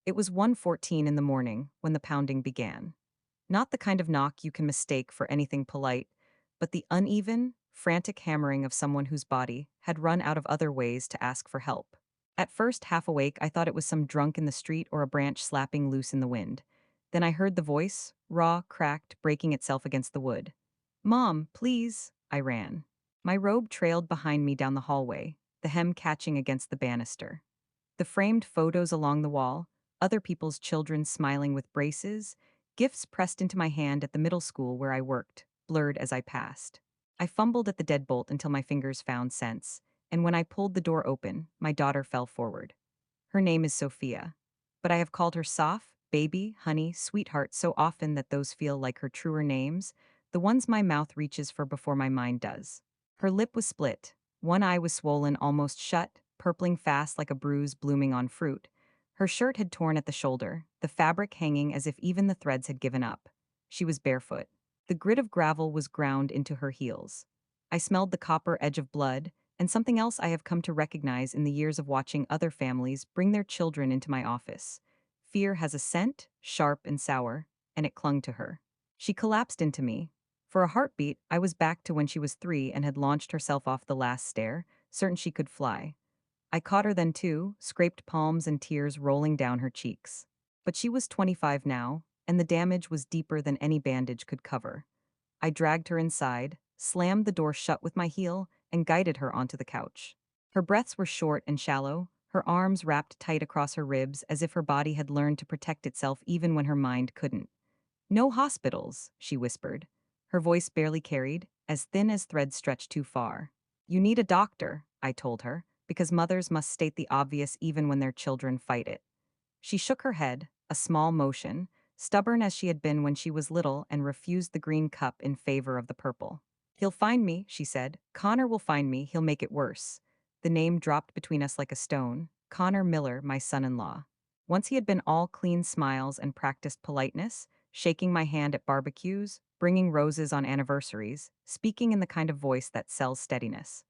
It was 1:14 in the morning when the pounding began. Not the kind of knock you can mistake for anything polite, but the uneven, frantic hammering of someone whose body had run out of other ways to ask for help. At first, half awake, I thought it was some drunk in the street or a branch slapping loose in the wind. Then I heard the voice, raw, cracked, breaking itself against the wood. "Mom, please!" I ran. My robe trailed behind me down the hallway, the hem catching against the banister. The framed photos along the wall, other people's children smiling with braces, gifts pressed into my hand at the middle school where I worked, blurred as I passed. I fumbled at the deadbolt until my fingers found sense, and when I pulled the door open, my daughter fell forward. Her name is Sophia, but I have called her Soph, baby, honey, sweetheart so often that those feel like her truer names, the ones my mouth reaches for before my mind does. Her lip was split, one eye was swollen almost shut, purpling fast like a bruise blooming on fruit. Her shirt had torn at the shoulder, the fabric hanging as if even the threads had given up. She was barefoot. The grit of gravel was ground into her heels. I smelled the copper edge of blood, and something else I have come to recognize in the years of watching other families bring their children into my office. Fear has a scent, sharp and sour, and it clung to her. She collapsed into me. For a heartbeat, I was back to when she was 3 and had launched herself off the last stair, certain she could fly. I caught her then too, scraped palms and tears rolling down her cheeks. But she was 25 now, and the damage was deeper than any bandage could cover. I dragged her inside, slammed the door shut with my heel, and guided her onto the couch. Her breaths were short and shallow, her arms wrapped tight across her ribs as if her body had learned to protect itself even when her mind couldn't. "No hospitals," she whispered. Her voice barely carried, as thin as threads stretched too far. "You need a doctor," I told her, because mothers must state the obvious even when their children fight it. She shook her head, a small motion, stubborn as she had been when she was little and refused the green cup in favor of the purple. "He'll find me," she said. "Connor will find me, he'll make it worse." The name dropped between us like a stone. Connor Miller, my son-in-law. Once he had been all clean smiles and practiced politeness, shaking my hand at barbecues, bringing roses on anniversaries, speaking in the kind of voice that sells steadiness.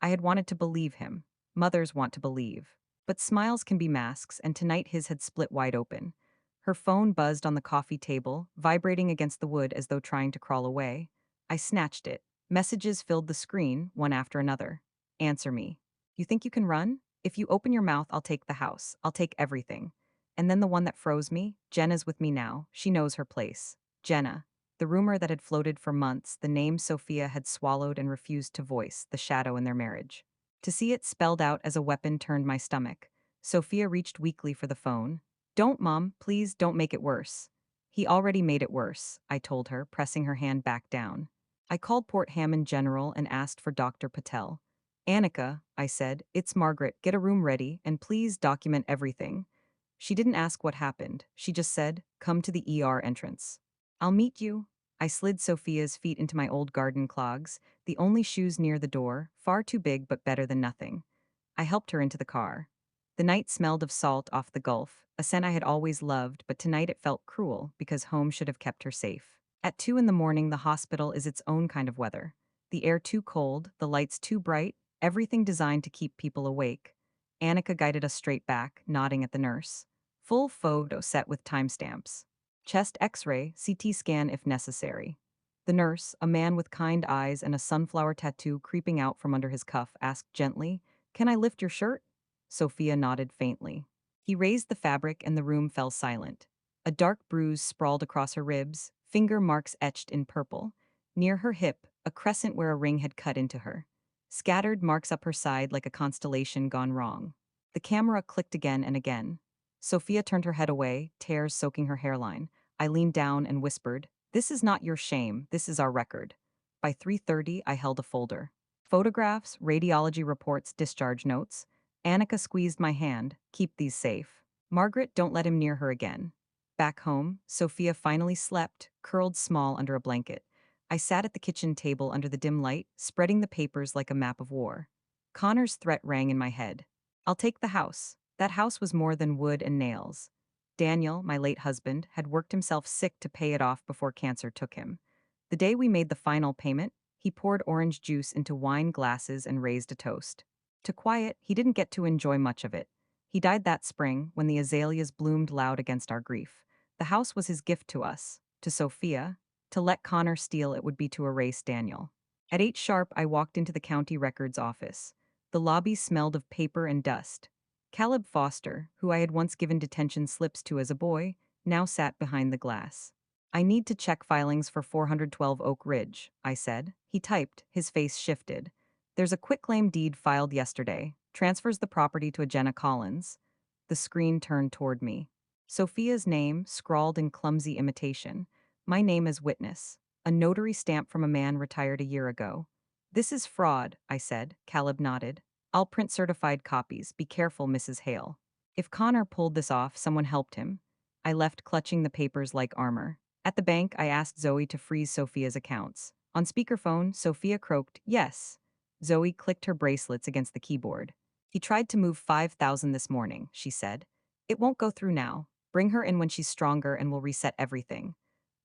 I had wanted to believe him. Mothers want to believe. But smiles can be masks, and tonight his had split wide open. Her phone buzzed on the coffee table, vibrating against the wood as though trying to crawl away. I snatched it. Messages filled the screen, one after another. "Answer me. You think you can run? If you open your mouth, I'll take the house. I'll take everything." And then the one that froze me, "Jenna's with me now. She knows her place." Jenna. The rumor that had floated for months, the name Sophia had swallowed and refused to voice, the shadow in their marriage. To see it spelled out as a weapon turned my stomach. Sophia reached weakly for the phone. "Don't, Mom, please don't make it worse." "He already made it worse," I told her, pressing her hand back down. I called Port Hammond General and asked for Dr. Patel. "Annika," I said, "it's Margaret, get a room ready, and please document everything." She didn't ask what happened, she just said, "Come to the ER entrance." "I'll meet you." I slid Sophia's feet into my old garden clogs, the only shoes near the door, far too big but better than nothing. I helped her into the car. The night smelled of salt off the Gulf, a scent I had always loved, but tonight it felt cruel because home should have kept her safe. At 2 in the morning, the hospital is its own kind of weather. The air too cold, the lights too bright, everything designed to keep people awake. Annika guided us straight back, nodding at the nurse. Full photo set with timestamps. Chest X-ray, CT scan if necessary. The nurse, a man with kind eyes and a sunflower tattoo creeping out from under his cuff, asked gently, "Can I lift your shirt?" Sophia nodded faintly. He raised the fabric and the room fell silent. A dark bruise sprawled across her ribs, finger marks etched in purple. Near her hip, a crescent where a ring had cut into her. Scattered marks up her side like a constellation gone wrong. The camera clicked again and again. Sophia turned her head away, tears soaking her hairline. I leaned down and whispered, "This is not your shame, this is our record." By 3:30, I held a folder. Photographs, radiology reports, discharge notes. Annika squeezed my hand, "Keep these safe." "Margaret, don't let him near her again." Back home, Sophia finally slept, curled small under a blanket. I sat at the kitchen table under the dim light, spreading the papers like a map of war. Connor's threat rang in my head. "I'll take the house." That house was more than wood and nails. Daniel, my late husband, had worked himself sick to pay it off before cancer took him. The day we made the final payment, he poured orange juice into wine glasses and raised a toast. To quiet, he didn't get to enjoy much of it. He died that spring when the azaleas bloomed loud against our grief. The house was his gift to us, to Sophia. To let Connor steal it would be to erase Daniel. At 8 sharp, I walked into the county records office. The lobby smelled of paper and dust. Caleb Foster, who I had once given detention slips to as a boy, now sat behind the glass. I need to check filings for 412 Oak Ridge, I said. He typed, his face shifted. There's a quitclaim deed filed yesterday, transfers the property to a Jenna Collins. The screen turned toward me. Sophia's name, scrawled in clumsy imitation. My name as witness. A notary stamp from a man retired a year ago. This is fraud, I said. Caleb nodded. I'll print certified copies. Be careful, Mrs. Hale. If Connor pulled this off, someone helped him. I left clutching the papers like armor. At the bank, I asked Zoe to freeze Sophia's accounts. On speakerphone, Sophia croaked, yes. Zoe clicked her bracelets against the keyboard. He tried to move 5,000 this morning, she said. It won't go through now. Bring her in when she's stronger and we'll reset everything.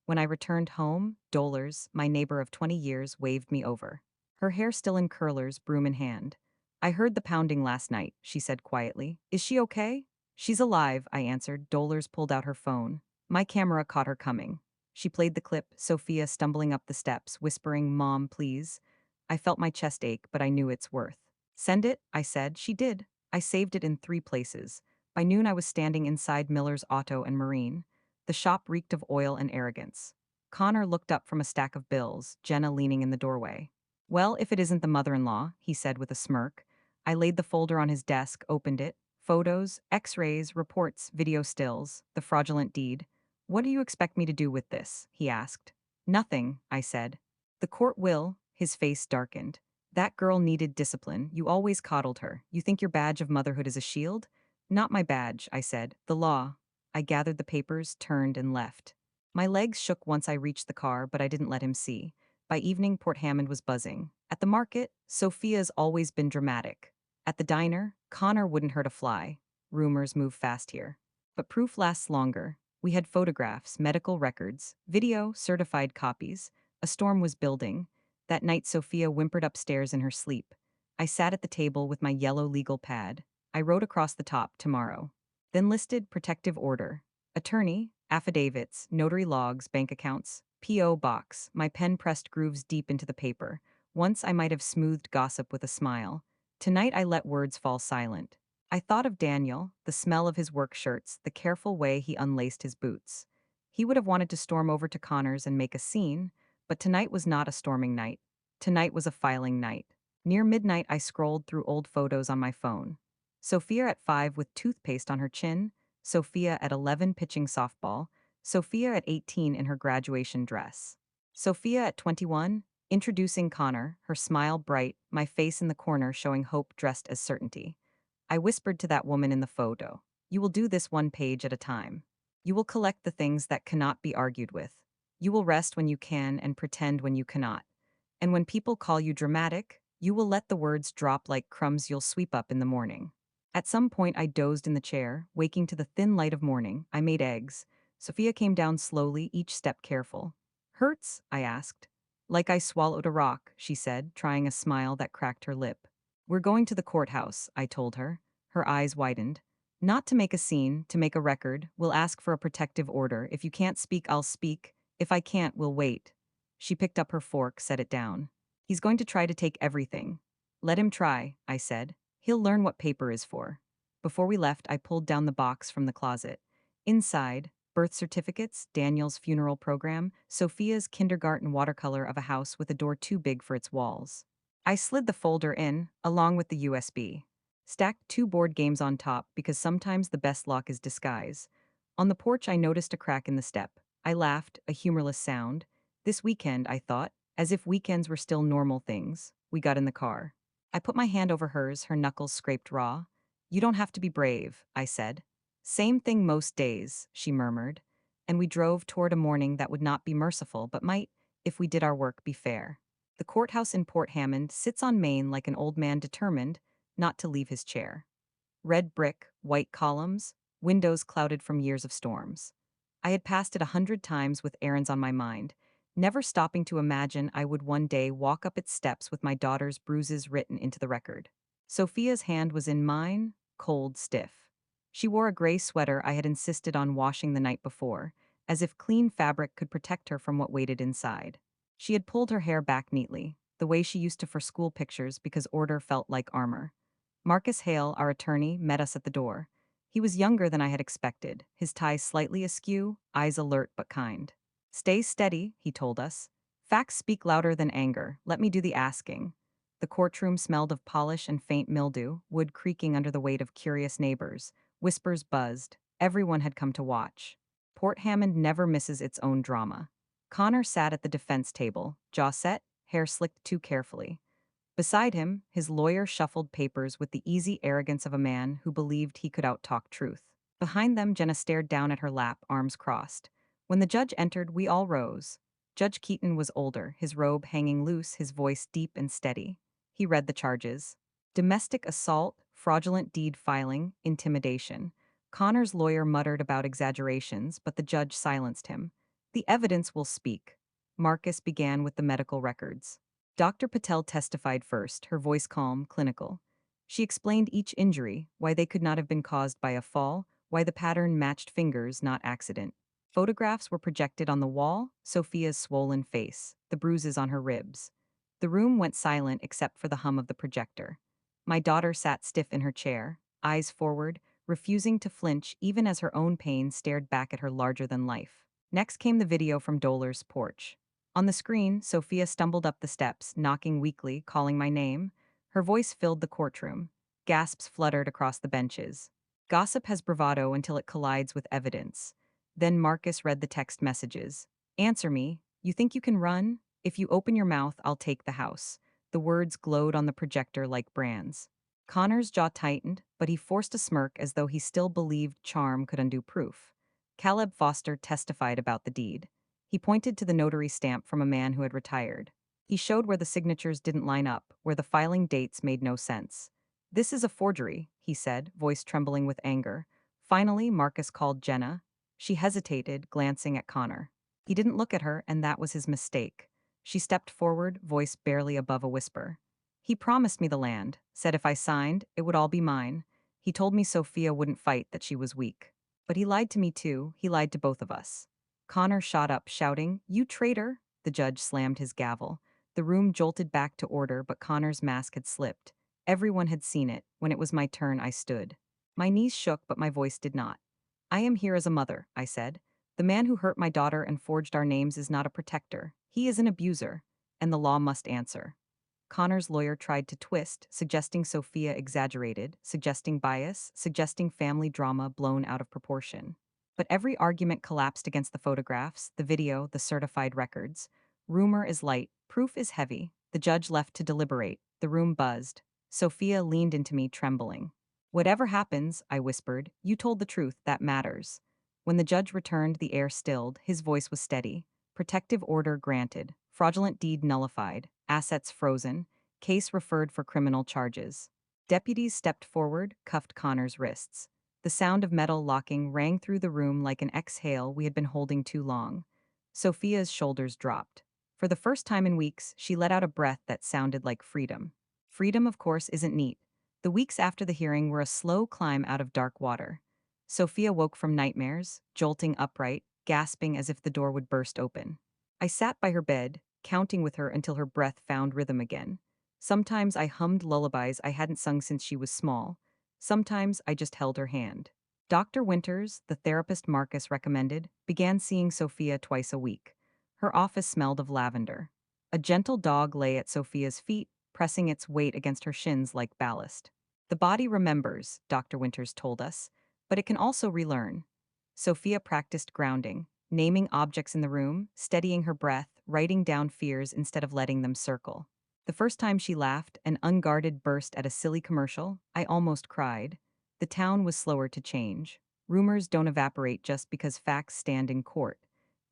When I returned home, Dolores, my neighbor of 20 years, waved me over. Her hair still in curlers, broom in hand. I heard the pounding last night, she said quietly. Is she okay? She's alive, I answered. Dolores pulled out her phone. My camera caught her coming. She played the clip, Sophia stumbling up the steps, whispering, Mom, please. I felt my chest ache, but I knew its worth. Send it, I said. She did. I saved it in 3 places. By noon, I was standing inside Miller's Auto and Marine. The shop reeked of oil and arrogance. Connor looked up from a stack of bills, Jenna leaning in the doorway. Well, if it isn't the mother-in-law, he said with a smirk. I laid the folder on his desk, opened it. Photos, x-rays, reports, video stills, the fraudulent deed. What do you expect me to do with this? He asked. Nothing, I said. The court will, his face darkened. That girl needed discipline. You always coddled her. You think your badge of motherhood is a shield? Not my badge, I said. The law. I gathered the papers, turned, and left. My legs shook once I reached the car, but I didn't let him see. By evening, Port Hammond was buzzing. At the market, Sophia's always been dramatic. At the diner, Connor wouldn't hurt a fly. Rumors move fast here. But proof lasts longer. We had photographs, medical records, video, certified copies. A storm was building. That night, Sophia whimpered upstairs in her sleep. I sat at the table with my yellow legal pad. I wrote across the top, tomorrow. Then listed protective order. Attorney, affidavits, notary logs, bank accounts, P.O. box. My pen pressed grooves deep into the paper. Once I might have smoothed gossip with a smile. Tonight I let words fall silent. I thought of Daniel, the smell of his work shirts, the careful way he unlaced his boots. He would have wanted to storm over to Connor's and make a scene, but tonight was not a storming night. Tonight was a filing night. Near midnight, I scrolled through old photos on my phone. Sophia at 5 with toothpaste on her chin, Sophia at 11 pitching softball, Sophia at 18 in her graduation dress. Sophia at 21, introducing Connor, her smile bright, my face in the corner showing hope dressed as certainty. I whispered to that woman in the photo, you will do this 1 page at a time. You will collect the things that cannot be argued with. You will rest when you can and pretend when you cannot. And when people call you dramatic, you will let the words drop like crumbs you'll sweep up in the morning. At some point, I dozed in the chair, waking to the thin light of morning. I made eggs. Sophia came down slowly, each step careful. Hurts? I asked. Like I swallowed a rock, she said, trying a smile that cracked her lip. We're going to the courthouse, I told her. Her eyes widened. Not to make a scene, to make a record. We'll ask for a protective order. If you can't speak, I'll speak. If I can't, we'll wait. She picked up her fork, set it down. He's going to try to take everything. Let him try, I said. He'll learn what paper is for. Before we left, I pulled down the box from the closet. Inside, birth certificates, Daniel's funeral program, Sophia's kindergarten watercolor of a house with a door too big for its walls. I slid the folder in, along with the USB. Stacked 2 board games on top because sometimes the best lock is disguise. On the porch, I noticed a crack in the step. I laughed, a humorless sound. This weekend, I thought, as if weekends were still normal things. We got in the car. I put my hand over hers, her knuckles scraped raw. You don't have to be brave, I said. Same thing most days, she murmured. And we drove toward a morning that would not be merciful but might, if we did our work, be fair. The courthouse in Port Hammond sits on Main like an old man determined not to leave his chair. Red brick, white columns, windows clouded from years of storms. I had passed it 100 times with errands on my mind, never stopping to imagine I would one day walk up its steps with my daughter's bruises written into the record. Sophia's hand was in mine, cold, stiff. She wore a gray sweater I had insisted on washing the night before, as if clean fabric could protect her from what waited inside. She had pulled her hair back neatly, the way she used to for school pictures because order felt like armor. Marcus Hale, our attorney, met us at the door. He was younger than I had expected, his tie slightly askew, eyes alert but kind. Stay steady, he told us. Facts speak louder than anger. Let me do the asking. The courtroom smelled of polish and faint mildew, wood creaking under the weight of curious neighbors. Whispers buzzed. Everyone had come to watch. Port Hammond never misses its own drama. Connor sat at the defense table, jaw set, hair slicked too carefully. Beside him, his lawyer shuffled papers with the easy arrogance of a man who believed he could outtalk truth. Behind them, Jenna stared down at her lap, arms crossed. When the judge entered, we all rose. Judge Keaton was older, his robe hanging loose, his voice deep and steady. He read the charges: domestic assault, fraudulent deed filing, intimidation. Connor's lawyer muttered about exaggerations, but the judge silenced him. The evidence will speak. Marcus began with the medical records. Dr. Patel testified first, her voice calm, clinical. She explained each injury, why they could not have been caused by a fall, why the pattern matched fingers, not accident. Photographs were projected on the wall: Sophia's swollen face, the bruises on her ribs. The room went silent except for the hum of the projector. My daughter sat stiff in her chair, eyes forward, refusing to flinch even as her own pain stared back at her larger than life. Next came the video from Dolar's porch. On the screen, Sophia stumbled up the steps, knocking weakly, calling my name. Her voice filled the courtroom. Gasps fluttered across the benches. Gossip has bravado until it collides with evidence. Then Marcus read the text messages. Answer me. You think you can run? If you open your mouth, I'll take the house. The words glowed on the projector like brands. Connor's jaw tightened, but he forced a smirk as though he still believed charm could undo proof. Caleb Foster testified about the deed. He pointed to the notary stamp from a man who had retired. He showed where the signatures didn't line up, where the filing dates made no sense. This is a forgery, he said, voice trembling with anger. Finally, Marcus called Jenna. She hesitated, glancing at Connor. He didn't look at her, and that was his mistake. She stepped forward, voice barely above a whisper. He promised me the land, said if I signed, it would all be mine. He told me Sophia wouldn't fight, that she was weak. But he lied to me too, he lied to both of us. Connor shot up, shouting, "You traitor!" The judge slammed his gavel. The room jolted back to order, but Connor's mask had slipped. Everyone had seen it. When it was my turn, I stood. My knees shook, but my voice did not. I am here as a mother, I said. The man who hurt my daughter and forged our names is not a protector. He is an abuser, and the law must answer. Connor's lawyer tried to twist, suggesting Sophia exaggerated, suggesting bias, suggesting family drama blown out of proportion. But every argument collapsed against the photographs, the video, the certified records. Rumor is light, proof is heavy. The judge left to deliberate. The room buzzed. Sophia leaned into me, trembling. Whatever happens, I whispered, you told the truth, that matters. When the judge returned, the air stilled, his voice was steady. Protective order granted, fraudulent deed nullified, assets frozen, case referred for criminal charges. Deputies stepped forward, cuffed Connor's wrists. The sound of metal locking rang through the room like an exhale we had been holding too long. Sophia's shoulders dropped. For the first time in weeks, she let out a breath that sounded like freedom. Freedom, of course, isn't neat. The weeks after the hearing were a slow climb out of dark water. Sophia woke from nightmares, jolting upright, gasping as if the door would burst open. I sat by her bed, counting with her until her breath found rhythm again. Sometimes I hummed lullabies I hadn't sung since she was small. Sometimes I just held her hand. Dr. Winters, the therapist Marcus recommended, began seeing Sophia twice a week. Her office smelled of lavender. A gentle dog lay at Sophia's feet, pressing its weight against her shins like ballast. The body remembers, Dr. Winters told us, but it can also relearn. Sophia practiced grounding, naming objects in the room, steadying her breath, writing down fears instead of letting them circle. The first time she laughed, an unguarded burst at a silly commercial, I almost cried. The town was slower to change. Rumors don't evaporate just because facts stand in court.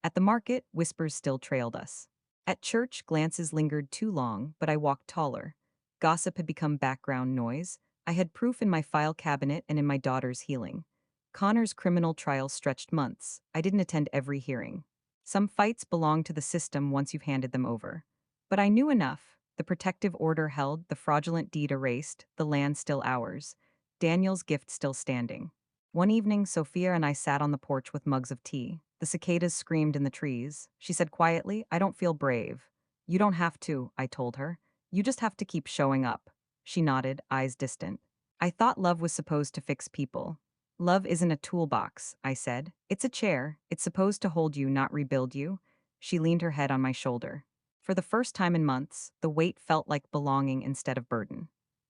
At the market, whispers still trailed us. At church, glances lingered too long, but I walked taller. Gossip had become background noise. I had proof in my file cabinet and in my daughter's healing. Connor's criminal trial stretched months. I didn't attend every hearing. Some fights belong to the system once you've handed them over. But I knew enough. The protective order held, the fraudulent deed erased, the land still ours. Daniel's gift still standing. One evening, Sophia and I sat on the porch with mugs of tea. The cicadas screamed in the trees. She said quietly, "I don't feel brave." "You don't have to," I told her. "You just have to keep showing up." She nodded, eyes distant. "I thought love was supposed to fix people." "Love isn't a toolbox," I said. "It's a chair. It's supposed to hold you, not rebuild you." She leaned her head on my shoulder. For the first time in months, the weight felt like belonging instead of burden.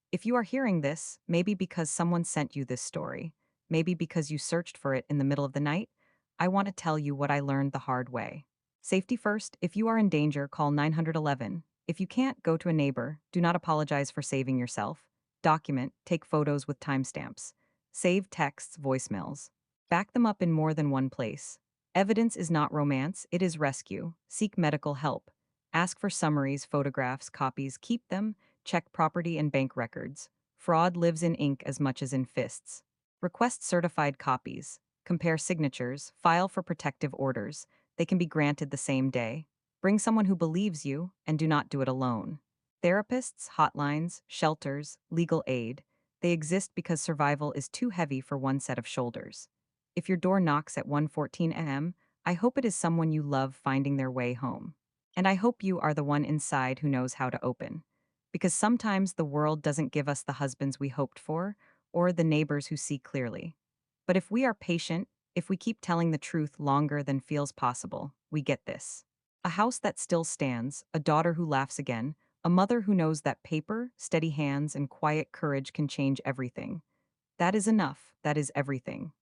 If you are hearing this, maybe because someone sent you this story, maybe because you searched for it in the middle of the night, I want to tell you what I learned the hard way. Safety first, if you are in danger, call 911. If you can't, go to a neighbor. Do not apologize for saving yourself. Document, take photos with timestamps. Save texts, voicemails. Back them up in more than one place. Evidence is not romance, it is rescue. Seek medical help. Ask for summaries, photographs, copies, keep them. Check property and bank records. Fraud lives in ink as much as in fists. Request certified copies. Compare signatures. File for protective orders. They can be granted the same day. Bring someone who believes you, and do not do it alone. Therapists, hotlines, shelters, legal aid. They exist because survival is too heavy for one set of shoulders. If your door knocks at 1:14 a.m., I hope it is someone you love finding their way home. And I hope you are the one inside who knows how to open. Because sometimes the world doesn't give us the husbands we hoped for, or the neighbors who see clearly. But if we are patient, if we keep telling the truth longer than feels possible, we get this. A house that still stands, a daughter who laughs again, a mother who knows that paper, steady hands, and quiet courage can change everything. That is enough. That is everything.